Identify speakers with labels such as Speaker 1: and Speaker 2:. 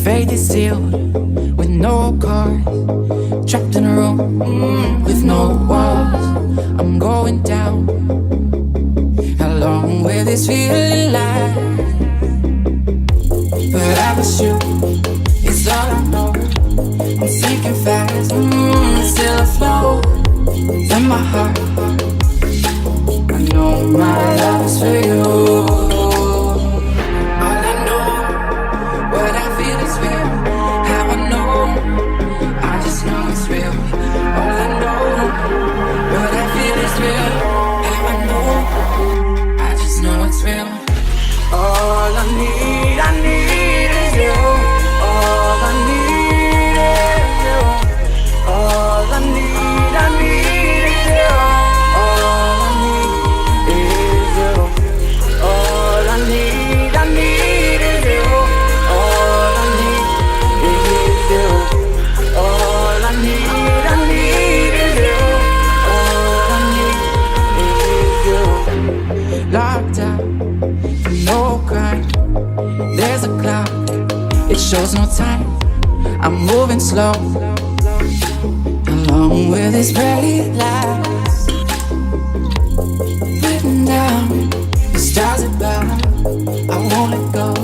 Speaker 1: fate is sealed with no card, trapped in a room with no walls. I'm going down. How long will this feeling last? But I wish you, it's all I know. I'm sinking fast, still afloat in my heart. I know my love is for you. All I know, what I feel is real. How I know, I just know it's real. All I know, what I feel is real. How I know, I just know it's real. All I need is you. All I need is you. All I need is you. All I need is you. All I need is you. All I need is you. All I need is you. All I need is you. Locked out, no crime. There's a cloud, it shows no time. I'm moving slow. How long will this break last? Written down, the stars above, I won't let go.